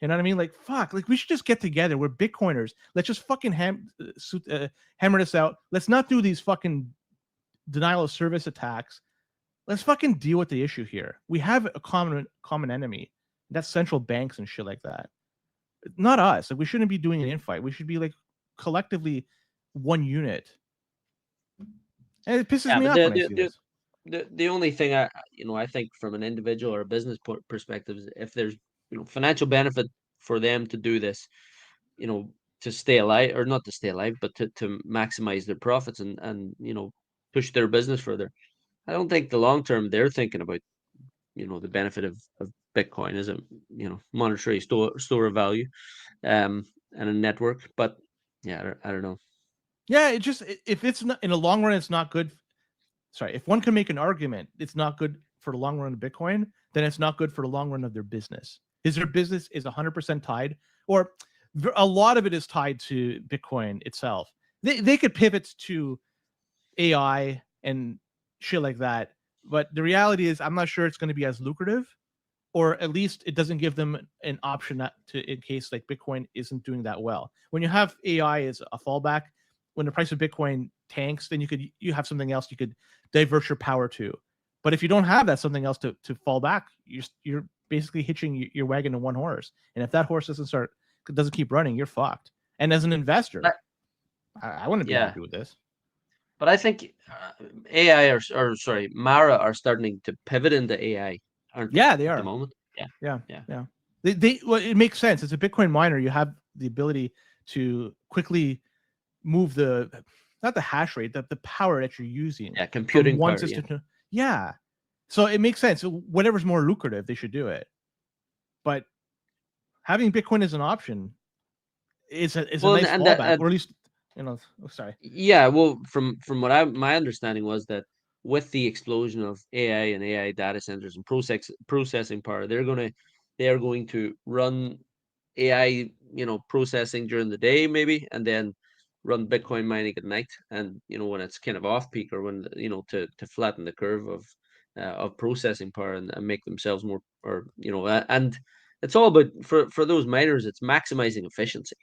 You know what I mean? Like, fuck, like we should just get together. We're Bitcoiners. Let's just fucking hammer this out. Let's not do these fucking denial of service attacks. Let's fucking deal with the issue here. We have a common enemy. That's central banks and shit like that. Not us. Like we shouldn't be doing an infight. We should be like collectively one unit. And it pisses Yeah, me but off when I see this. the only thing I think from an individual or a business perspective is if there's financial benefit for them to do this, to stay alive, or not to stay alive, but to maximize their profits and push their business further. I don't think the long term they're thinking about the benefit of Bitcoin as a monetary store of value, and a network. But yeah, I don't know. Yeah, it just if it's not in the long run, it's not good. Sorry, if one can make an argument, it's not good for the long run of Bitcoin, then it's not good for the long run of their business. Is their business is 100% tied, or a lot of it is tied to Bitcoin itself. They could pivot to AI and shit like that, but the reality is, I'm not sure it's going to be as lucrative, or at least it doesn't give them an option in case like Bitcoin isn't doing that well. When you have AI as a fallback, when the price of Bitcoin tanks, then you have something else you could divert your power to. But if you don't have that something else to fall back, you're basically hitching your wagon to one horse. And if that horse doesn't keep running, you're fucked. And as an investor, I wouldn't be Yeah, happy with this. but I think AI or sorry, Mara are starting to pivot into AI, aren't they, Yeah, they at the are. moment? Yeah, Yeah, yeah, yeah. Well, it makes sense. As a Bitcoin miner, you have the ability to quickly move not the hash rate, the power that you're using yeah. from Computing one power. Yeah, system to yeah. So it makes sense. So whatever's more lucrative, they should do it. But having Bitcoin as an option is a well, nice fallback, or at least Oh, sorry. yeah. Well, from what my understanding was that with the explosion of AI and AI data centers and processing power, they are going to run AI, processing during the day maybe, and then run Bitcoin mining at night. And when it's kind of off peak, or when to flatten the curve of processing power, and make themselves more, or and it's all about, for those miners, it's maximizing efficiency.